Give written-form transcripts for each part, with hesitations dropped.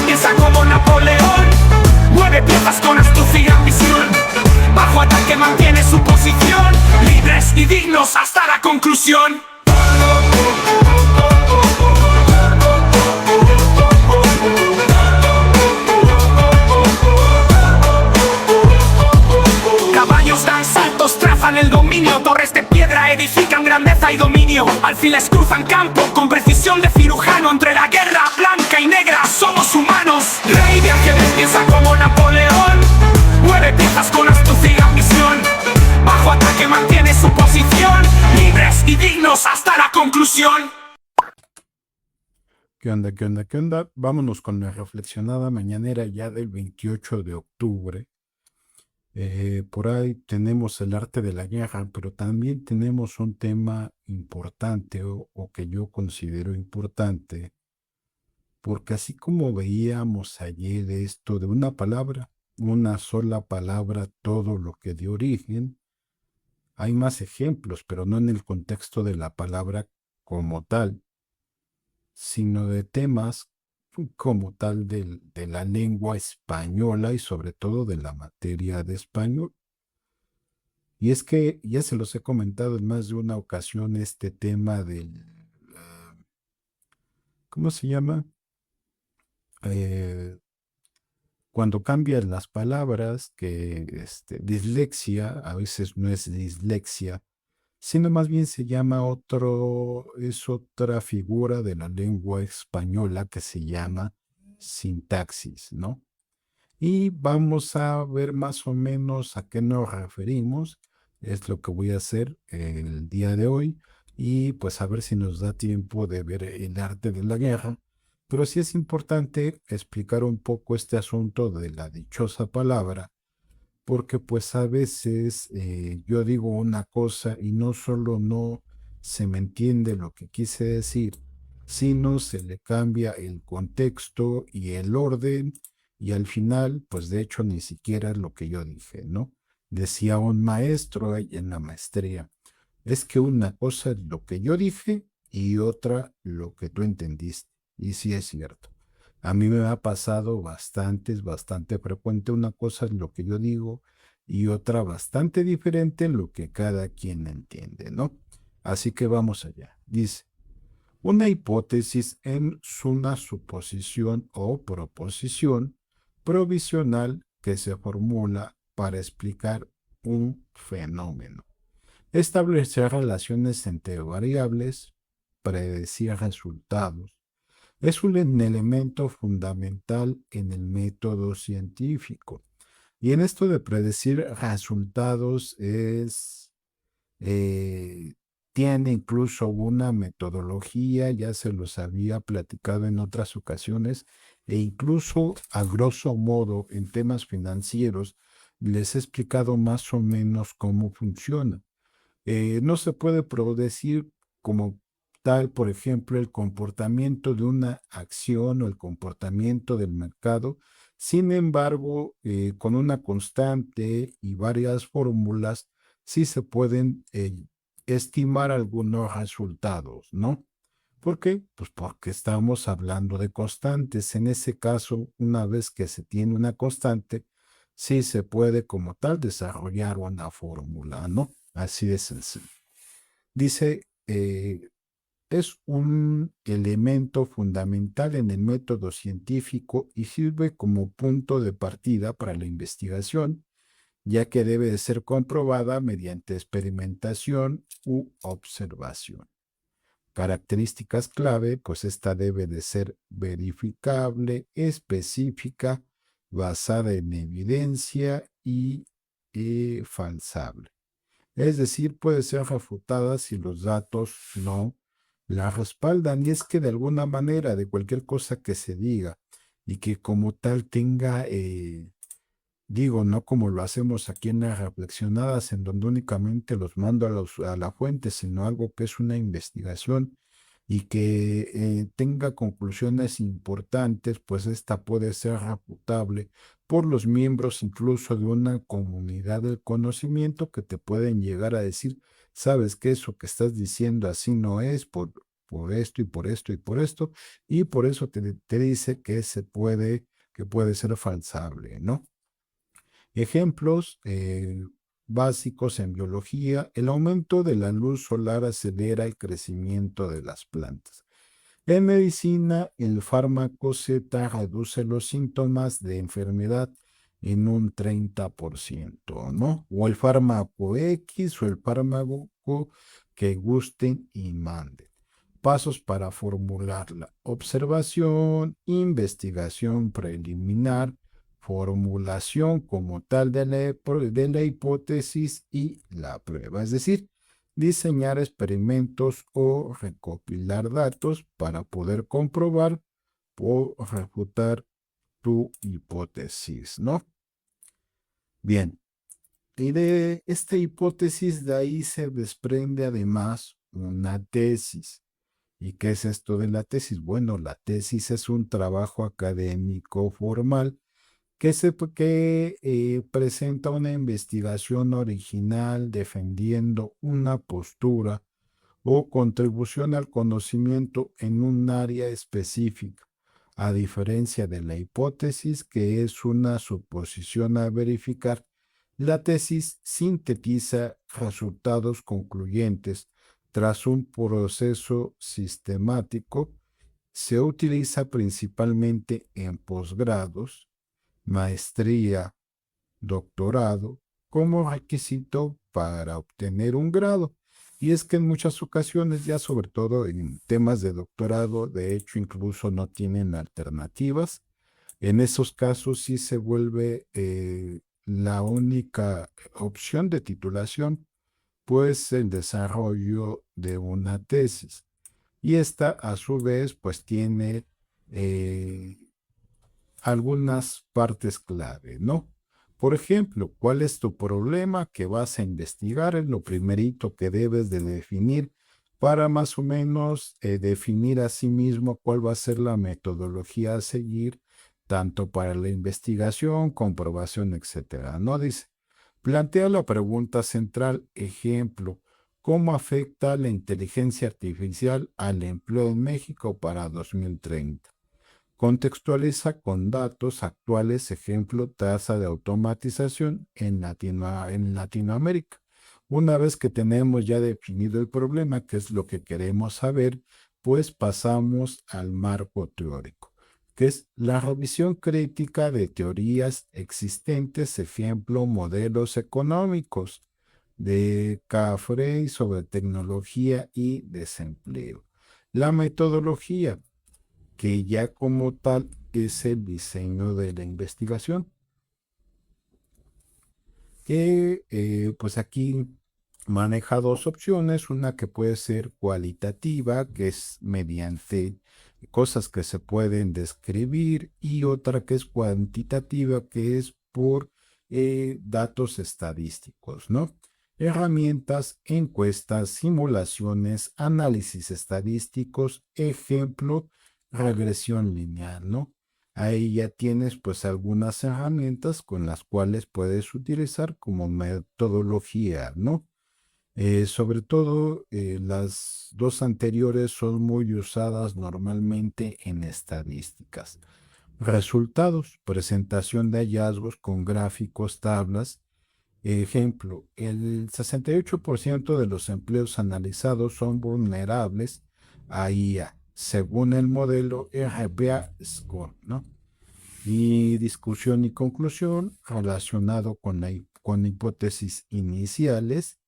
piensa como Napoleón. Mueve piezas con astucia y ambición. Bajo ataque mantiene su posición. Libres y dignos hasta la conclusión. Caballos dan saltos, trazan el dominio. Torres de piedra edifican grandeza y dominio. Alfiles cruzan campo con precisión de cirujano. Entre la guerra blanca y negra somos humanos. Rey de ángeles piensa como Napoleón. Mueve piezas con astucia y ambición. Bajo ataque mantiene su posición. Libres y dignos hasta la conclusión. ¿Qué onda, qué onda, qué onda? Vámonos con la reflexionada mañanera ya del 28 de octubre. Por ahí tenemos el arte de la guerra, pero también tenemos un tema importante o que yo considero importante, porque así como veíamos ayer esto de una palabra, una sola palabra, todo lo que dio origen, hay más ejemplos, pero no en el contexto de la palabra como tal, sino de temas como tal de la lengua española y sobre todo de la materia de español. Y es que ya se los he comentado en más de una ocasión este tema del, ¿cómo se llama? Cuando cambian las palabras, que dislexia a veces no es dislexia, sino más bien se llama es otra figura de la lengua española que se llama sintaxis, ¿no? Y vamos a ver más o menos a qué nos referimos, es lo que voy a hacer el día de hoy, y pues a ver si nos da tiempo de ver el arte de la guerra, pero sí es importante explicar un poco este asunto de la dichosa palabra, porque pues a veces yo digo una cosa y no solo no se me entiende lo que quise decir, sino se le cambia el contexto y el orden y al final pues de hecho ni siquiera es lo que yo dije, ¿no? Decía un maestro ahí en la maestría, es que una cosa es lo que yo dije y otra lo que tú entendiste, y sí es cierto. A mí me ha pasado bastante frecuente. Una cosa es lo que yo digo y otra bastante diferente en lo que cada quien entiende, ¿no? Así que vamos allá. Dice, una hipótesis es una suposición o proposición provisional que se formula para explicar un fenómeno. Establecer relaciones entre variables, predecir resultados, es un elemento fundamental en el método científico. Y en esto de predecir resultados tiene incluso una metodología, ya se los había platicado en otras ocasiones, e incluso a grosso modo en temas financieros les he explicado más o menos cómo funciona. No se puede predecir como tal, por ejemplo, el comportamiento de una acción o el comportamiento del mercado. Sin embargo, con una constante y varias fórmulas, sí se pueden estimar algunos resultados, ¿no? ¿Por qué? Pues porque estamos hablando de constantes. En ese caso, una vez que se tiene una constante, sí se puede como tal desarrollar una fórmula, ¿no? Así de sencillo. Dice, es un elemento fundamental en el método científico y sirve como punto de partida para la investigación, ya que debe de ser comprobada mediante experimentación u observación. Características clave, pues esta debe de ser verificable, específica, basada en evidencia y falsable. Es decir, puede ser refutada si los datos no la respaldan. Y es que de alguna manera, de cualquier cosa que se diga y que como tal tenga, digo, no como lo hacemos aquí en las reflexionadas, en donde únicamente los mando a la fuente, sino algo que es una investigación y que tenga conclusiones importantes, pues esta puede ser refutable por los miembros incluso de una comunidad del conocimiento que te pueden llegar a decir, sabes que eso que estás diciendo así no es por por esto y por esto y por esto, y por eso te dice que que puede ser falsable, ¿no? Ejemplos básicos en biología: el aumento de la luz solar acelera el crecimiento de las plantas. En medicina, el fármaco Z reduce los síntomas de enfermedad en un 30%, ¿no? O el fármaco X o el fármaco que gusten y manden. Pasos para formularla: observación, investigación preliminar, formulación como tal de la hipótesis y la prueba. Es decir, diseñar experimentos o recopilar datos para poder comprobar o refutar tu hipótesis, ¿no? Bien, y de esta hipótesis de ahí se desprende además una tesis. ¿Y qué es esto de la tesis? Bueno, la tesis es un trabajo académico formal que presenta una investigación original defendiendo una postura o contribución al conocimiento en un área específica, a diferencia de la hipótesis, que es una suposición a verificar. La tesis sintetiza resultados concluyentes tras un proceso sistemático. Se utiliza principalmente en posgrados, maestría, doctorado, como requisito para obtener un grado. Y es que en muchas ocasiones, ya sobre todo en temas de doctorado, de hecho incluso no tienen alternativas. En esos casos sí se vuelve la única opción de titulación, pues el desarrollo de una tesis. Y esta a su vez pues tiene eh, algunas partes clave, ¿no? Por ejemplo, ¿cuál es tu problema que vas a investigar? Es lo primerito que debes de definir para más o menos definir a sí mismo cuál va a ser la metodología a seguir, tanto para la investigación, comprobación, etcétera, ¿no? Dice, plantea la pregunta central, ejemplo, ¿cómo afecta la inteligencia artificial al empleo en México para 2030? Contextualiza con datos actuales, ejemplo, tasa de automatización en Latinoamérica. Una vez que tenemos ya definido el problema, que es lo que queremos saber, pues pasamos al marco teórico, que es la revisión crítica de teorías existentes, ejemplo, modelos económicos de Cafre sobre tecnología y desempleo. La metodología, que ya como tal es el diseño de la investigación, que pues aquí maneja dos opciones: una que puede ser cualitativa, que es mediante cosas que se pueden describir, y otra que es cuantitativa, que es por datos estadísticos, ¿no? Herramientas, encuestas, simulaciones, análisis estadísticos, ejemplo, regresión lineal, ¿no? Ahí ya tienes pues algunas herramientas con las cuales puedes utilizar como metodología, ¿no? Sobre todo las dos anteriores son muy usadas normalmente en estadísticas. Resultados, presentación de hallazgos con gráficos, tablas. Ejemplo, el 68% de los empleos analizados son vulnerables a IA, según el modelo RPA Score, ¿no? Y discusión y conclusión relacionado con hipótesis iniciales,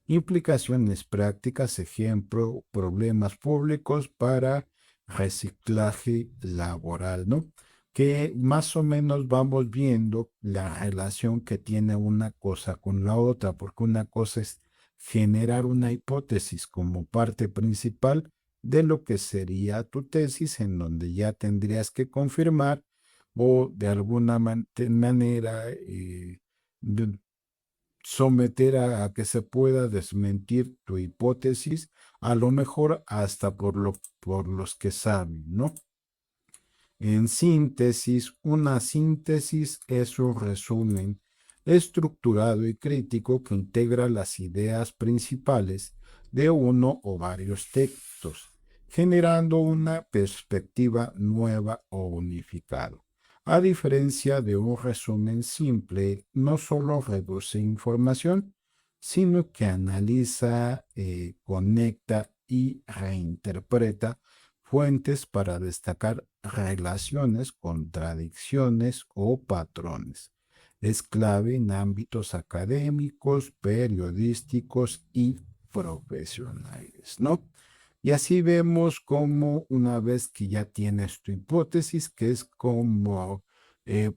implicaciones prácticas, ejemplo, problemas públicos para reciclaje laboral, ¿no? Que más o menos vamos viendo la relación que tiene una cosa con la otra, porque una cosa es generar una hipótesis como parte principal de lo que sería tu tesis, en donde ya tendrías que confirmar o de alguna manera someter a que se pueda desmentir tu hipótesis, a lo mejor hasta por los que saben, ¿no? En síntesis, una síntesis es un resumen estructurado y crítico que integra las ideas principales de uno o varios textos generando una perspectiva nueva o unificada. A diferencia de un resumen simple, no solo reduce información, sino que analiza, conecta y reinterpreta fuentes para destacar relaciones, contradicciones o patrones. Es clave en ámbitos académicos, periodísticos y profesionales, ¿no? Y así vemos cómo una vez que ya tienes tu hipótesis, que es como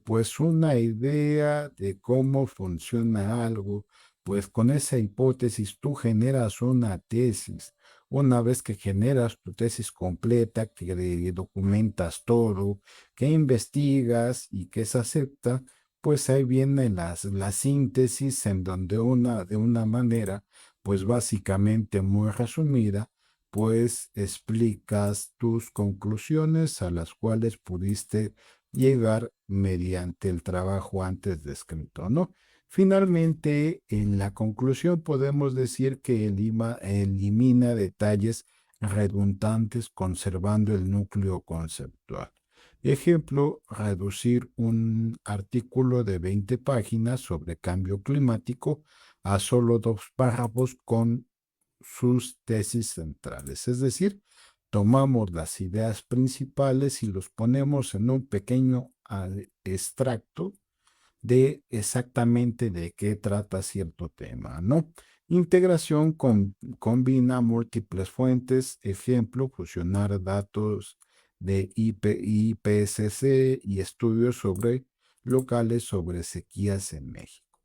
pues una idea de cómo funciona algo, pues con esa hipótesis tú generas una tesis. Una vez que generas tu tesis completa, que documentas todo, que investigas y que se acepta, pues ahí viene la síntesis en donde de una manera, pues básicamente muy resumida, pues explicas tus conclusiones a las cuales pudiste llegar mediante el trabajo antes descrito, ¿no? Finalmente, en la conclusión podemos decir que elimina detalles redundantes conservando el núcleo conceptual. Ejemplo, reducir un artículo de 20 páginas sobre cambio climático a solo 2 párrafos con sus tesis centrales. Es decir, tomamos las ideas principales y los ponemos en un pequeño extracto de exactamente de qué trata cierto tema, ¿no? Integración combina múltiples fuentes, ejemplo, fusionar datos de IPCC y estudios sobre locales sobre sequías en México.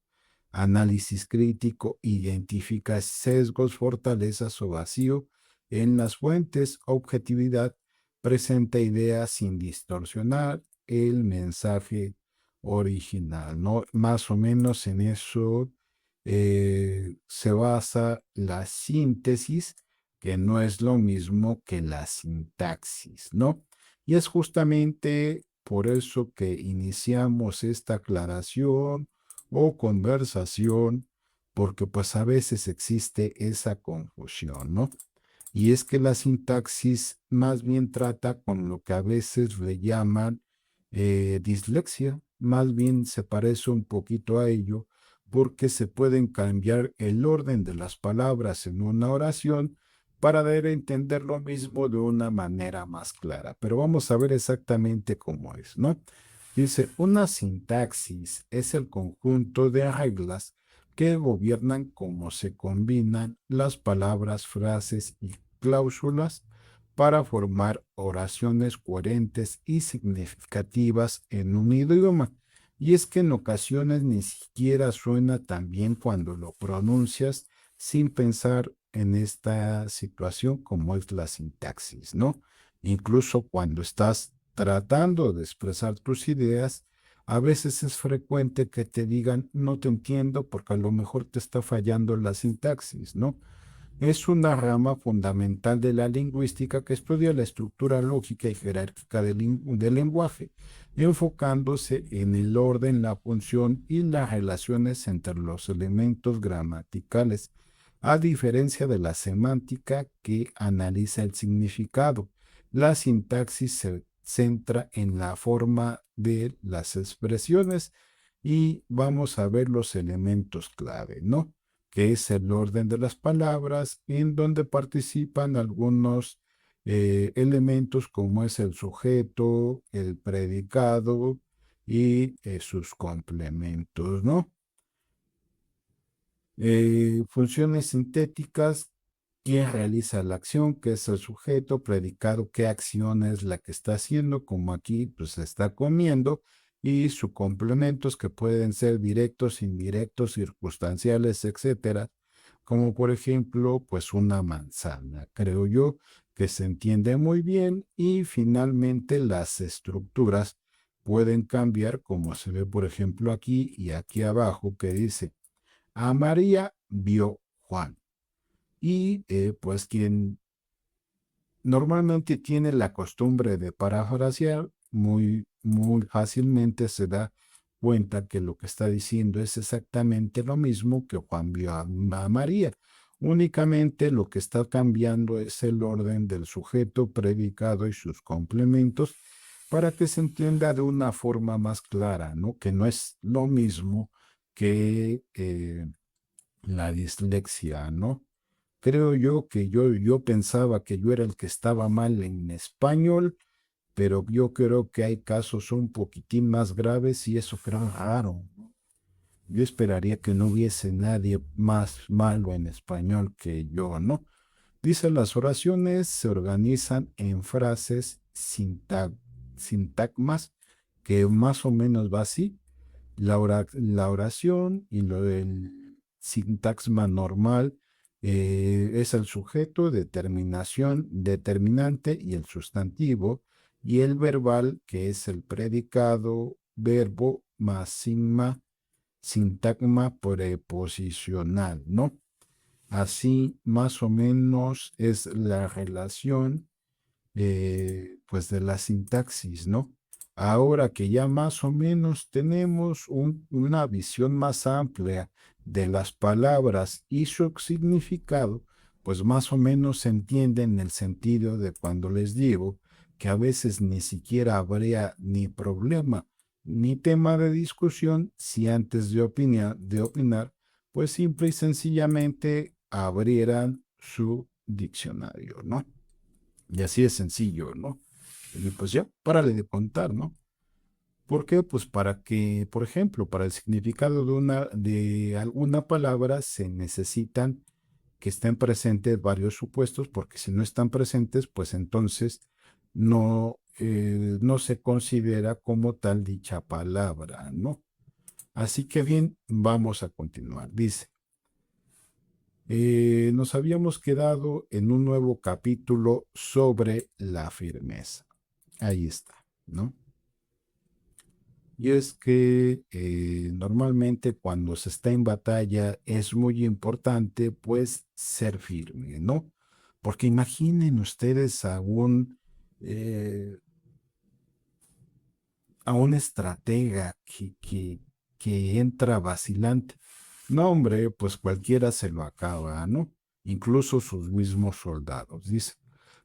Análisis crítico identifica sesgos, fortalezas o vacío en las fuentes. Objetividad presenta ideas sin distorsionar el mensaje original, ¿no? Más o menos en eso se basa la síntesis, que no es lo mismo que la sintaxis, ¿no? Y es justamente por eso que iniciamos esta aclaración o conversación, porque pues a veces existe esa confusión, ¿no? Y es que la sintaxis más bien trata con lo que a veces le llaman dislexia, más bien se parece un poquito a ello, porque se pueden cambiar el orden de las palabras en una oración para dar a entender lo mismo de una manera más clara. Pero vamos a ver exactamente cómo es, ¿no? Dice, una sintaxis es el conjunto de reglas que gobiernan cómo se combinan las palabras, frases y cláusulas para formar oraciones coherentes y significativas en un idioma. Y es que en ocasiones ni siquiera suena tan bien cuando lo pronuncias sin pensar en esta situación como es la sintaxis, ¿no? Incluso cuando estás tratando de expresar tus ideas, a veces es frecuente que te digan, no te entiendo porque a lo mejor te está fallando la sintaxis, ¿no? Es una rama fundamental de la lingüística que estudia la estructura lógica y jerárquica del lenguaje, enfocándose en el orden, la función y las relaciones entre los elementos gramaticales, a diferencia de la semántica que analiza el significado. La sintaxis se centra en la forma de las expresiones y vamos a ver los elementos clave, ¿no? Que es el orden de las palabras, en donde participan algunos elementos como es el sujeto, el predicado y sus complementos, ¿no? Funciones sintéticas, quién realiza la acción, qué es el sujeto, predicado, qué acción es la que está haciendo, como aquí pues está comiendo, y sus complementos que pueden ser directos, indirectos, circunstanciales, etcétera, como por ejemplo pues una manzana, creo yo que se entiende muy bien, y finalmente las estructuras pueden cambiar, como se ve por ejemplo aquí y aquí abajo, que dice a María vio Juan. Y pues quien normalmente tiene la costumbre de parafrasear, muy fácilmente se da cuenta que lo que está diciendo es exactamente lo mismo que Juan vio a María. Únicamente lo que está cambiando es el orden del sujeto, predicado y sus complementos para que se entienda de una forma más clara, ¿no? Que no es lo mismo que la dislexia, ¿no? Creo yo que yo pensaba que yo era el que estaba mal en español, pero yo creo que hay casos un poquitín más graves y eso creo raro. Yo esperaría que no hubiese nadie más malo en español que yo, ¿no? Dice, las oraciones se organizan en frases sintagmas, que más o menos va así. La oración y lo del sintagma normal es el sujeto, determinación, determinante y el sustantivo, y el verbal, que es el predicado, verbo más sigma, sintagma preposicional, ¿no? Así más o menos es la relación pues de la sintaxis, ¿no? Ahora que ya más o menos tenemos una visión más amplia de las palabras y su significado, pues más o menos se entiende en el sentido de cuando les digo que a veces ni siquiera habría ni problema ni tema de discusión si antes de opinar, pues simple y sencillamente abrieran su diccionario, ¿no? Y así de sencillo, ¿no? Y pues ya, párale de contar, ¿no? ¿Por qué? Pues para que, por ejemplo, para el significado de alguna palabra se necesitan que estén presentes varios supuestos, porque si no están presentes, pues entonces no se considera como tal dicha palabra, ¿no? Así que bien, vamos a continuar. Dice, nos habíamos quedado en un nuevo capítulo sobre la firmeza. Ahí está, ¿no? Y es que normalmente cuando se está en batalla es muy importante pues ser firme, ¿no? Porque imaginen ustedes a un estratega que entra vacilante. No, hombre, pues cualquiera se lo acaba, ¿no? Incluso sus mismos soldados. Dice,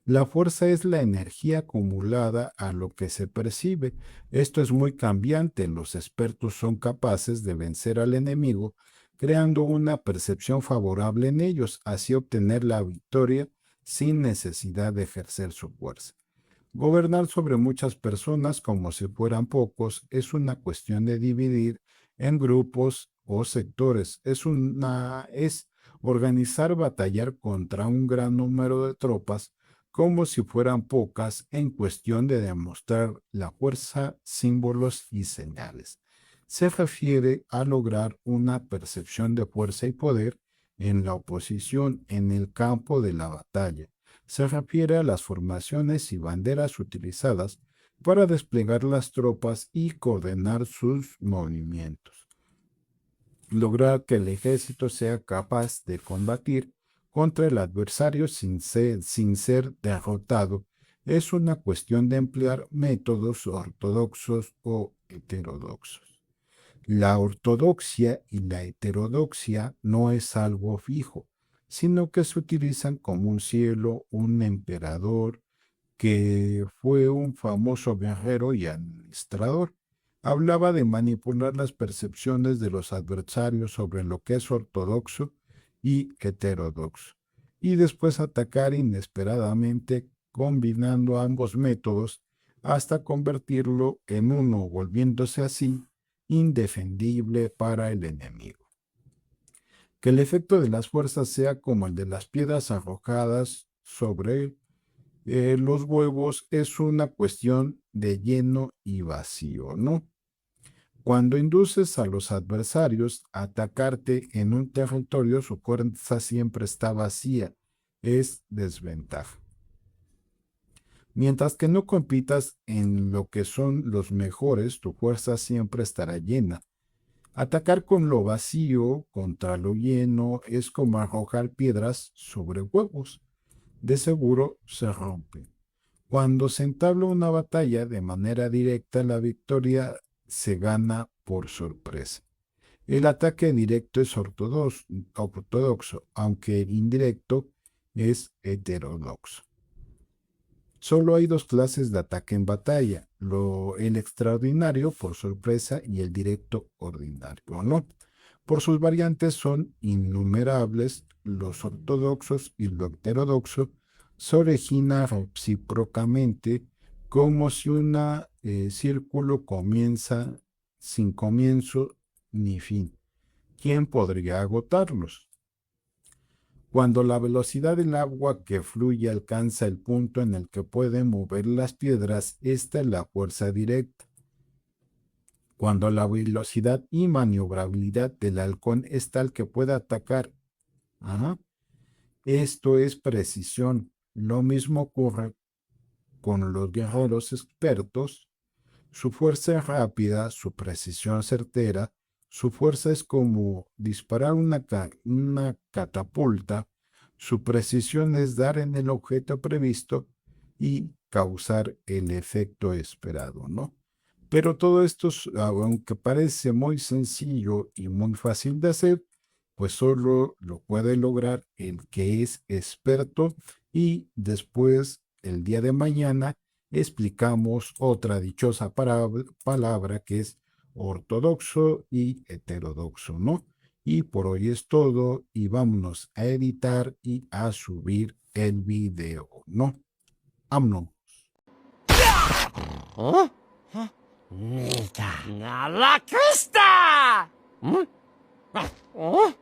la fuerza es la energía acumulada a lo que se percibe. Esto es muy cambiante. Los expertos son capaces de vencer al enemigo creando una percepción favorable en ellos, así obtener la victoria sin necesidad de ejercer su fuerza. Gobernar sobre muchas personas como si fueran pocos es una cuestión de dividir en grupos o sectores. Es organizar batallar contra un gran número de tropas como si fueran pocas en cuestión de demostrar la fuerza, símbolos y señales. Se refiere a lograr una percepción de fuerza y poder en la oposición en el campo de la batalla. Se refiere a las formaciones y banderas utilizadas para desplegar las tropas y coordinar sus movimientos. Lograr que el ejército sea capaz de combatir contra el adversario sin ser derrotado es una cuestión de emplear métodos ortodoxos o heterodoxos. La ortodoxia y la heterodoxia no es algo fijo, sino que se utilizan como un cielo, un emperador que fue un famoso viajero y administrador. Hablaba de manipular las percepciones de los adversarios sobre lo que es ortodoxo y heterodoxo, y después atacar inesperadamente combinando ambos métodos hasta convertirlo en uno, volviéndose así indefendible para el enemigo. Que el efecto de las fuerzas sea como el de las piedras arrojadas sobre los huevos es una cuestión de lleno y vacío, ¿no? Cuando induces a los adversarios a atacarte en un territorio, su fuerza siempre está vacía, es desventaja. Mientras que no compitas en lo que son los mejores, tu fuerza siempre estará llena. Atacar con lo vacío contra lo lleno es como arrojar piedras sobre huevos. De seguro se rompen. Cuando se entabla una batalla de manera directa, la victoria se gana por sorpresa. El ataque directo es ortodoxo, aunque el indirecto es heterodoxo. Solo hay dos clases de ataque en batalla, el extraordinario por sorpresa y el directo ordinario, ¿no? Por sus variantes son innumerables, los ortodoxos y lo heterodoxo se origina recíprocamente como si un círculo comienza sin comienzo ni fin. ¿Quién podría agotarlos? Cuando la velocidad del agua que fluye alcanza el punto en el que puede mover las piedras, esta es la fuerza directa. Cuando la velocidad y maniobrabilidad del halcón es tal que puede atacar, esto es precisión. Lo mismo ocurre con los guerreros expertos. Su fuerza es rápida, su precisión certera. Su fuerza es como disparar una catapulta. Su precisión es dar en el objeto previsto y causar el efecto esperado, ¿no? Pero todo esto, aunque parece muy sencillo y muy fácil de hacer, pues solo lo puede lograr el que es experto, y después, el día de mañana, explicamos otra dichosa palabra que es ortodoxo y heterodoxo, ¿no? Y por hoy es todo, y vámonos a editar y a subir el video, ¿no? ¡Vámonos! ¡A la cresta! ¡Vámonos!